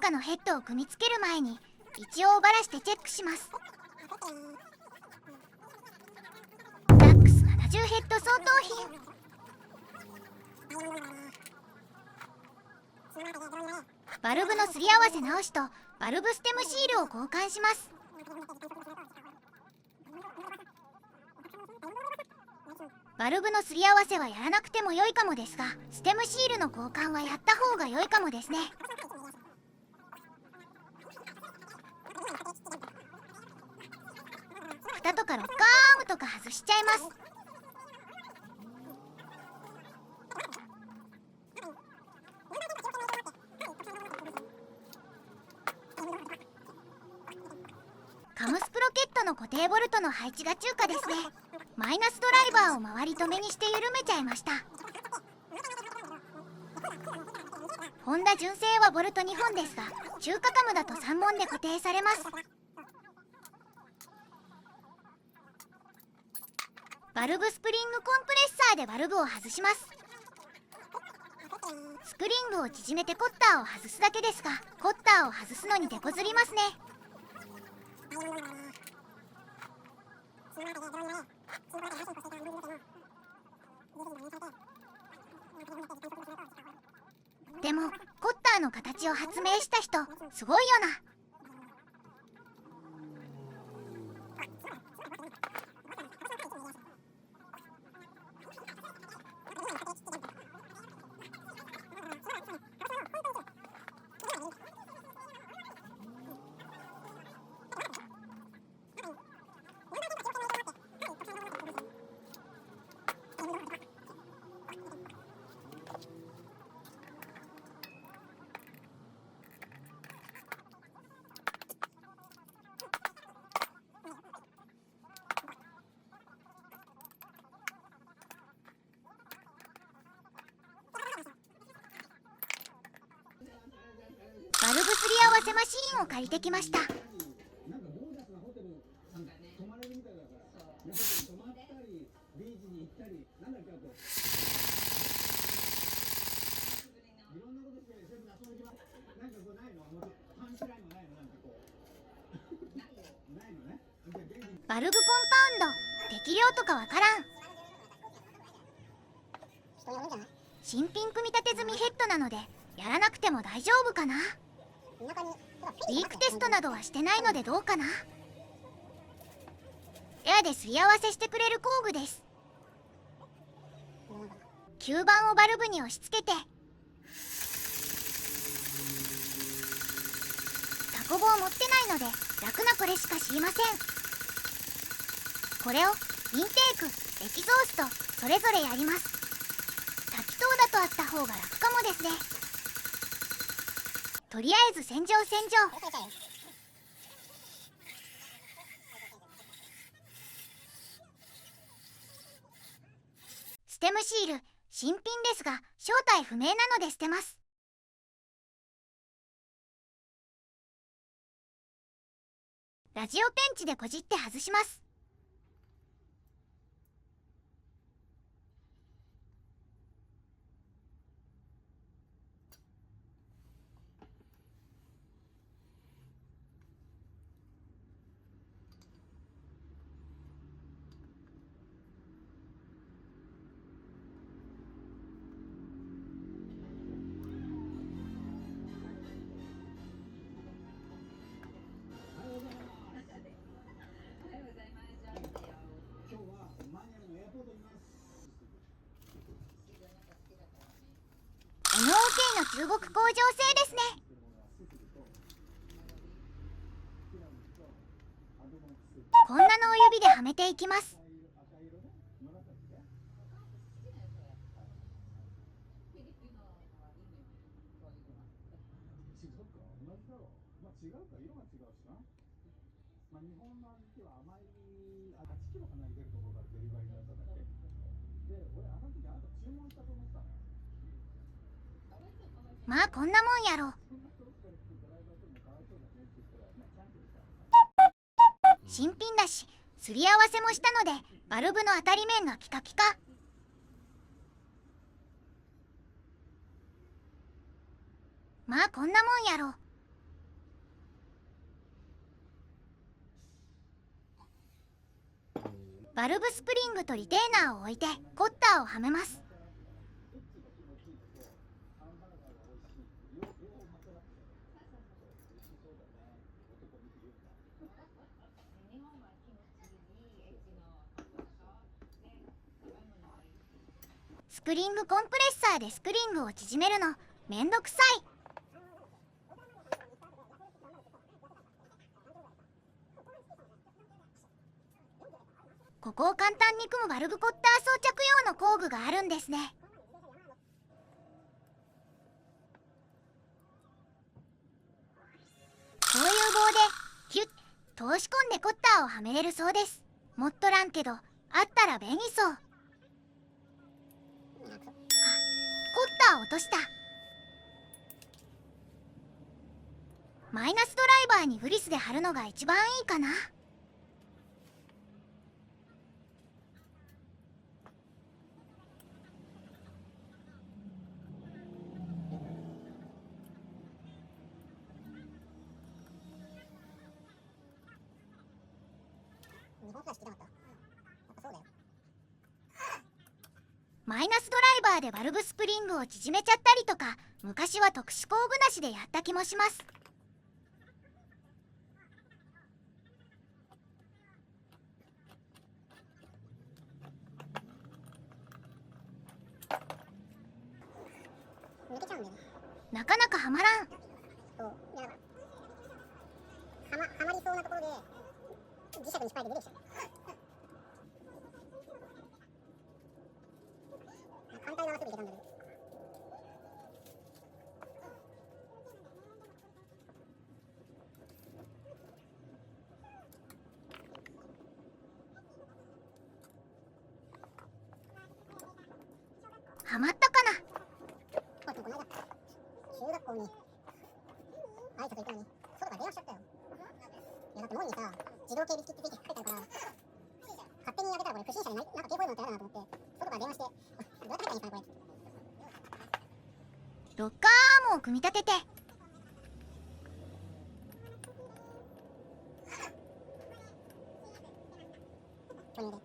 かのヘッドを組み付ける前に一応ばらしてチェックします。ダックス70ヘッド相当品。バルブのすり合わせ直しとバルブステムシールを交換します。バルブのすり合わせはやらなくても良いかもですが、ステムシールの交換はやった方が良いかもですね。蓋とかロッカーアームとか外しちゃいます。カムスプロケットの固定ボルトの配置が中華ですね。マイナスドライバーを周り止めにして緩めちゃいました。ホンダ純正はボルト2本ですが、中華カムだと3本で固定されます。バルブスプリングコンプレッサーでバルブを外します。スプリングを縮めてコッターを外すだけですが、コッターを外すのに手こずりますね。でもコッターの形を発明した人すごいよな。バルブすり合わせマシーンを借りてきました。バルブコンパウンド適量とかわからん。新品組み立て済みヘッドなのでやらなくても大丈夫かな。リークテストなどはしてないのでどうかな。エアですり合わせしてくれる工具です。吸盤をバルブに押し付けて、タコ棒持ってないので楽なこれしか知りません。これをインテーク、エキゾーストそれぞれやります。多気筒だとあった方が楽かもですね。とりあえず洗浄。ステムシール新品ですが正体不明なので捨てます。ラジオペンチでこじって外します。NOK の中国工場製ですね。こんなのを指ではめていきます。まあこんなもんやろ。新品だしすり合わせもしたのでバルブの当たり面がピカピカ。まあこんなもんやろ。バルブスプリングとリテーナーを置いてコッターをはめます。スプリングコンプレッサーでスプリングを縮めるのめんどくさい。ここを簡単に組むバルブコッター装着用の工具があるんですね。こういう棒でキュッ通し込んでコッターをはめれるそうです。持っとらんけどあったら便利そう。あ、コッター落とした。マイナスドライバーにグリスで貼るのが一番いいかな。マイナスドライバーでバルブスプリングを縮めちゃったりとか、昔は特殊工具なしでやった気もします。なかなかはまらん。はまりそうなところで磁石に引っ張り出てきちゃう。反対側すぐいけたんだけど。はまったかな。この間中学校に挨拶行ったのに外から電話しちゃったよ。いやだって門にさ自動警備機って書いてあるから、勝手にやめたらこれ不審者になんか警報用のってやだなと思って外から電話して、どうやって入ったらいいかなこれ。ロッカーアームを組み立てて、投入で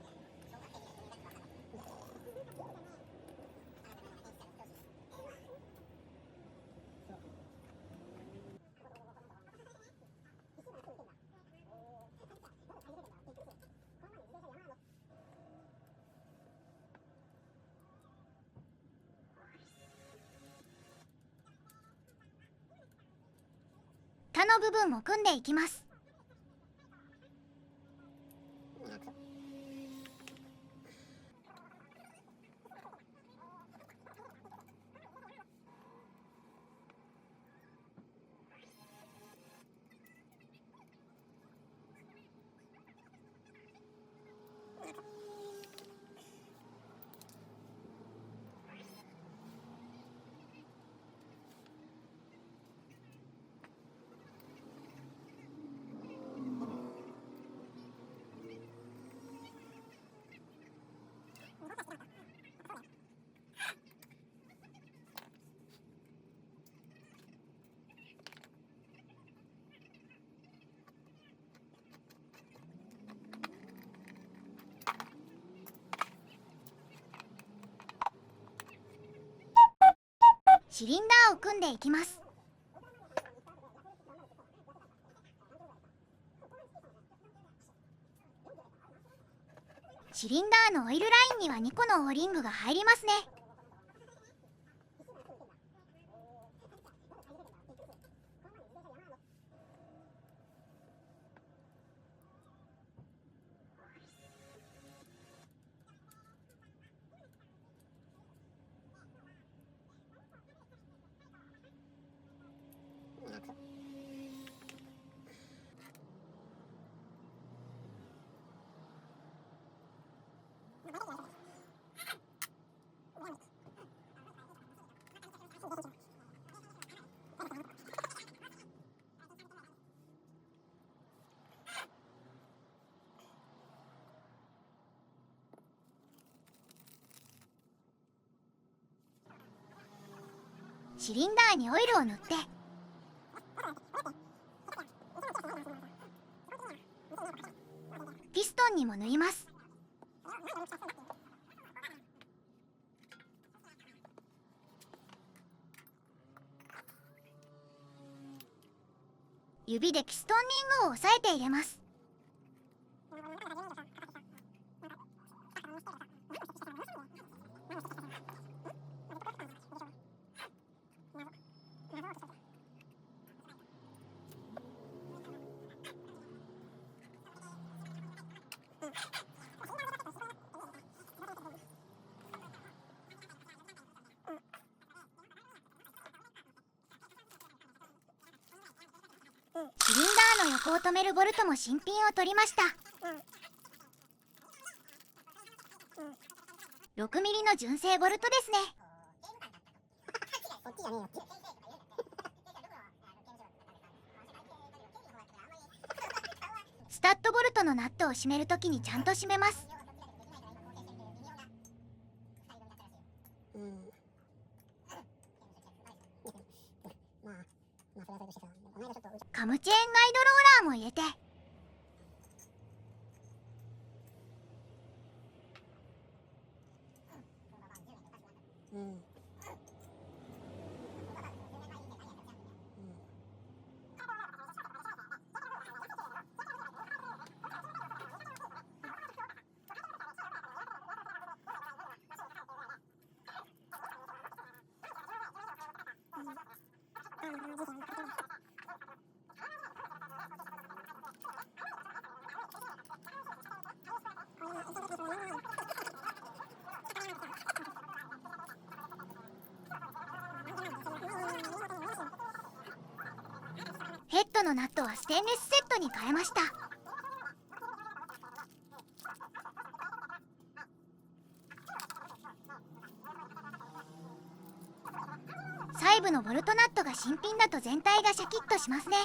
他の部分も組んでいきます。シリンダーを組んでいきます。シリンダーのオイルラインには2個のオーリングが入りますね。シリンダーにオイルを塗って、ピストンにも塗ります。指でキストンリングを押さえて入れます。シリンダーの横を止めるボルトも新品を取りました。6ミリの純正ボルトですね。スタッドボルトのナットを締めるときにちゃんと締めます。カムチェーンガイドローラーも入れて、ヘッドのナットはステンレスセットに変えました。細部のボルトナットが新品だと全体がシャキッとしますね。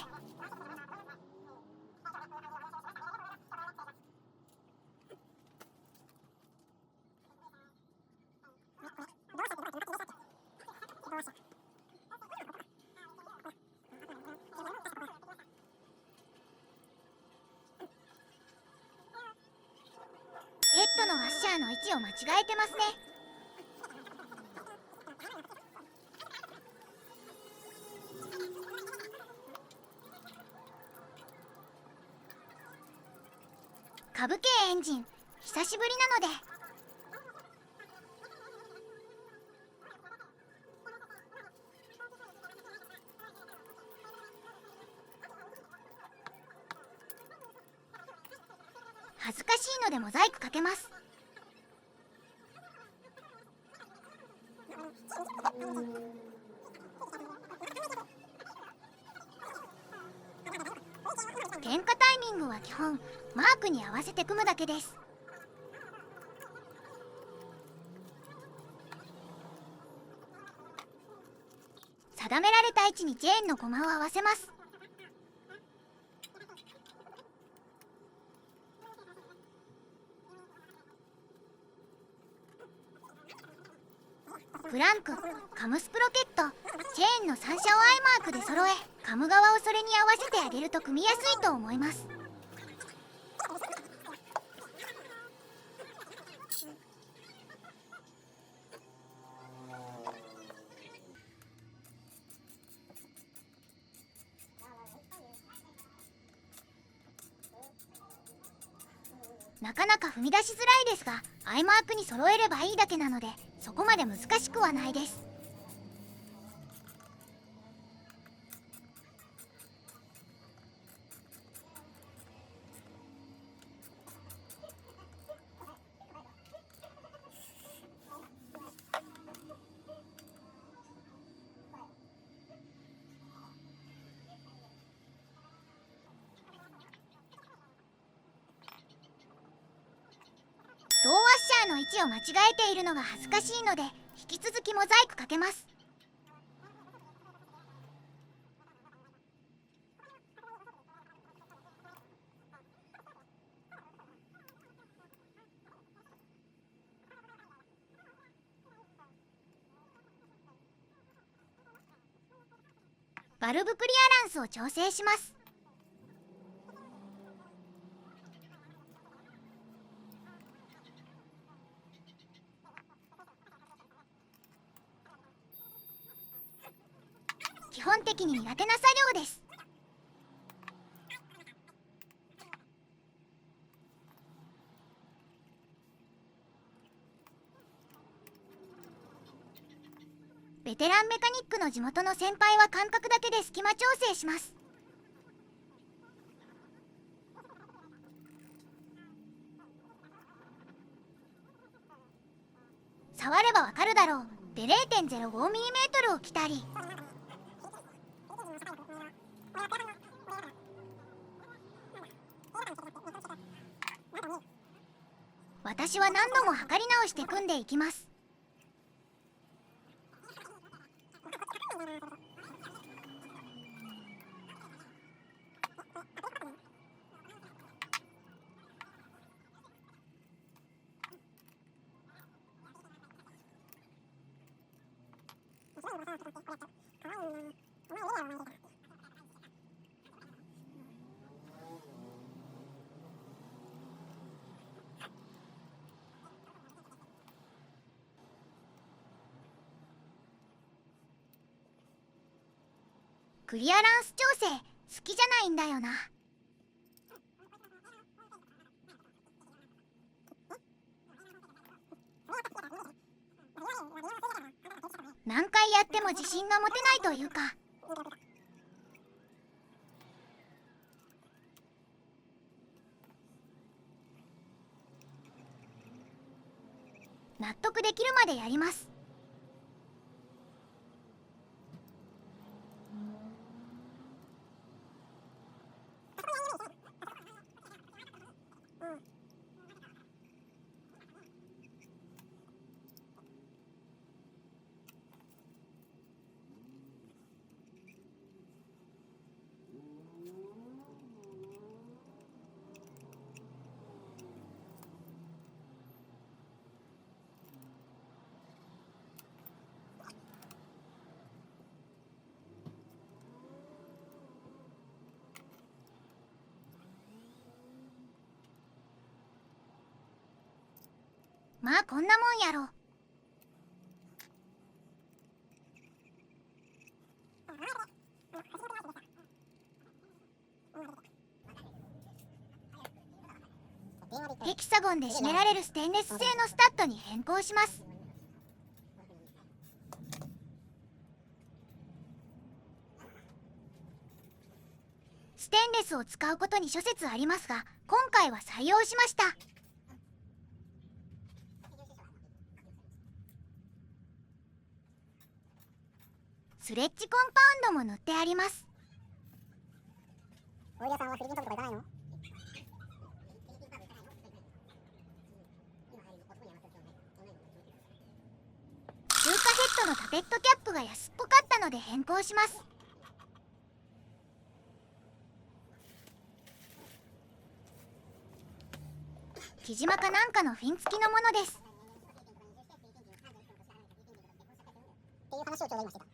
ヘッドのワッシャーの位置を間違えてますね。株系エンジン久しぶりなので、恥ずかしいのでモザイクかけます。点火タイミングは基本マークに合わせて組むだけです。定められた位置にチェーンのゴマを合わせます。クランク、カムスプロケット、チェーンの3社をアイマークで揃え、カム側をそれに合わせてあげると組みやすいと思います。なかなか踏み出しづらいですが、アイマークに揃えればいいだけなので、そこまで難しくはないです。ローワッシャーの位置を間違えているのが恥ずかしいので、引き続きモザイクかけます。バルブクリアランスを調整します。基本的に苦手な作業です。ベテランメカニックの地元の先輩は感覚だけで隙間調整します。触ればわかるだろうで 0.05mm を着たり、私は何度も測り直して組んでいきます。クリアランス調整好きじゃないんだよな。何回やっても自信が持てないというか、納得できるまでやります。まあこんなもんやろ。ヘキサゴンで締められるステンレス製のスタッドに変更します。ステンレスを使うことに諸説ありますが、今回は採用しました。スレッジコンパウンドも塗ってあります。オイラさんはフィリピン飛ぶとか行かないの？中華ヘッドのタペットキャップが安っぽかったので変更します。木島かなんかのフィン付きのものです。っていう話をちょうど今してた。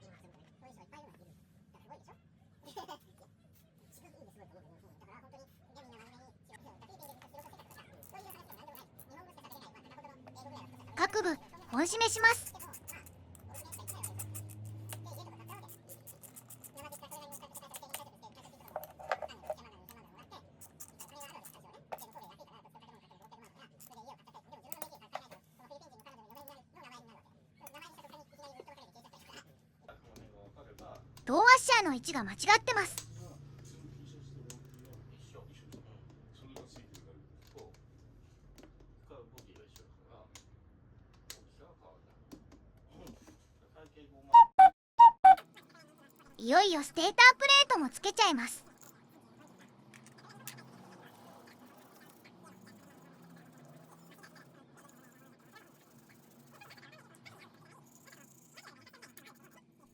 各部本締めします。ドアッシャーの位置が間違ってます。いよいよステータープレートもつけちゃいます。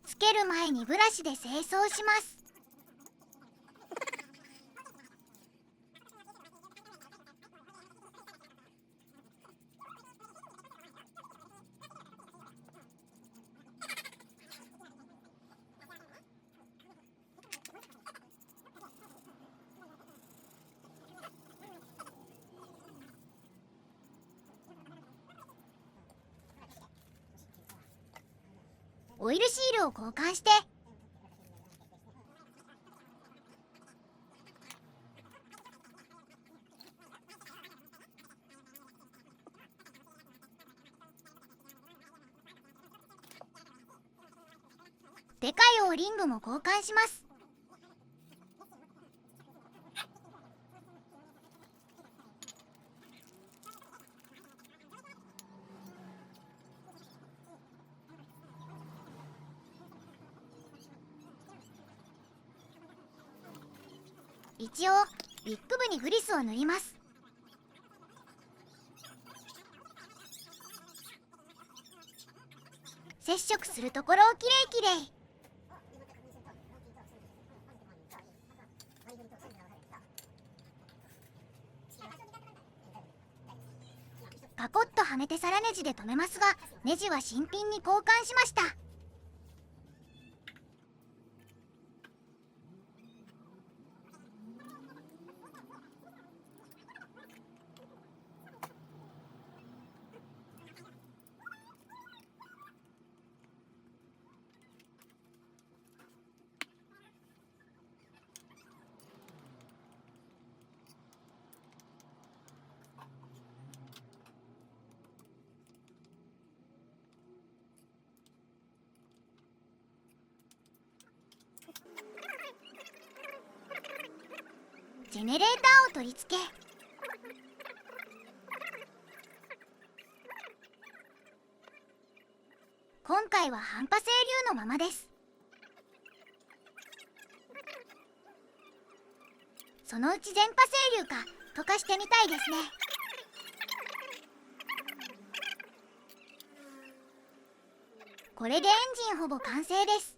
つける前にブラシで清掃します。オイルシールを交換してでかい O リングも交換します。一応ビッグ部にグリスを塗ります。接触するところをきれいきれい。パコッとはめて皿ネジで留めますが、ネジは新品に交換しました。ジェネレーターを取り付け、今回は半波整流のままです。そのうち全波整流か溶かしてみたいですね。これでエンジンほぼ完成です。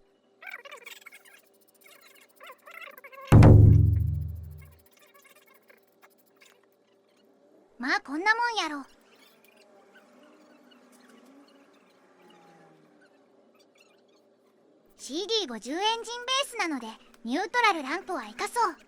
まあこんなもんやろ。CD50 エンジンベースなのでニュートラルランプは生かそう。